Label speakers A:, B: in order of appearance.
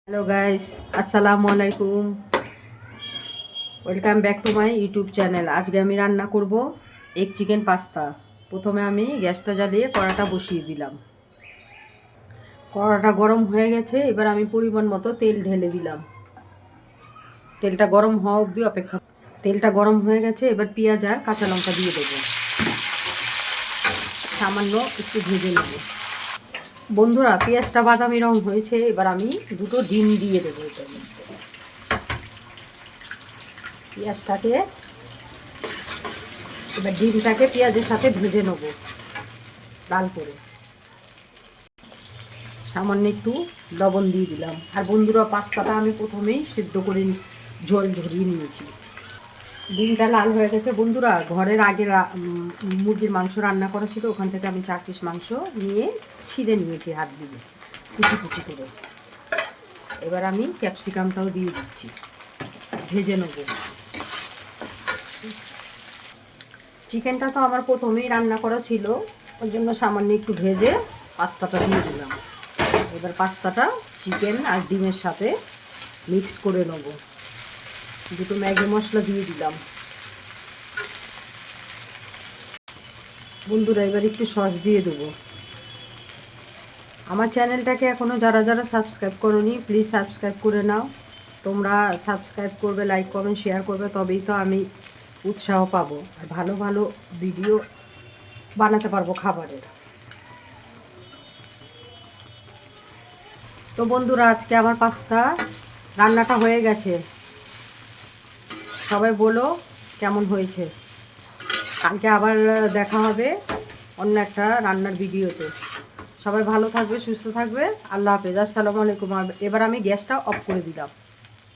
A: Hello guys, আসসালামু আলাইকুম। Welcome back to my YouTube channel. আজকে আমি রান্না করব এগ চিকেন পাস্তা। প্রথমে আমি গ্যাসটা জ্বালিয়ে কড়াটা বসিয়ে দিলাম। কড়াটা গরম হয়ে গেছে, এবার আমি পরিমাণ মতো তেল ঢেলে দিলাম। তেলটা গরম হওয়া অবধি অপেক্ষা। তেলটা গরম হয়ে গেছে, এবার পেঁয়াজ আর কাঁচা লঙ্কা দিয়ে দেবো। সামান্য একটু ভেজে নেব। বন্ধুরা, পেঁয়াজটা বাদামি রং হয়েছে, এবার আমি দুটো ডিম দিয়ে দেবো এটার মধ্যে। পেঁয়াজটাকে এবার ডিমটাকে পেঁয়াজের সাথে ভেজে নেব লাল করে। সামান্য একটু লবণ দিয়ে দিলাম। আর বন্ধুরা, পাস্তাটা আমি প্রথমেই সিদ্ধ করে জল ঝরিয়ে নিয়েছি। ডিমটা লাল হয়ে গেছে। বন্ধুরা, ঘরের আগে মুরগির মাংস রান্না করা ছিল, ওখান থেকে আমি 4 পিস মাংস নিয়ে ছিঁড়ে নিয়েছি হাত দিয়ে কুচি কুচি করে। এবার আমি ক্যাপসিকামটাও দিয়ে দিচ্ছি, ভেজে নেব। চিকেনটা তো আমার প্রথমেই রান্না করা ছিল, ওই জন্য সামান্য একটু ভেজে পাস্তাটা দিয়ে দিলাম। এবার পাস্তাটা চিকেন আর ডিমের সাথে মিক্স করে নেব। দুটো ম্যাগি মশলা দিয়ে দিলাম। বন্ধুরা, এবার একটু সস দিয়ে দেবো। আমার চ্যানেলটাকে এখনও যারা যারা সাবস্ক্রাইব করোনি, প্লিজ সাবস্ক্রাইব করে নাও। তোমরা সাবস্ক্রাইব করবে, লাইক কমেন্ট শেয়ার করবে, তবেই তো আমি উৎসাহ পাবো আর ভালো ভালো ভিডিও বানাতে পারবো খাবারের। তো বন্ধুরা, আজকে আমার পাস্তা রান্নাটা হয়ে গেছে। সবাই বলো কেমন হয়েছে। কালকে আবার দেখা হবে অন্য একটা রান্নার ভিডিওতে। সবাই ভালো থাকবে, সুস্থ থাকবে। আল্লাহ হাফেজ, আসসালামু আলাইকুম। এবার আমি গ্যাসটা অফ করে দিলাম।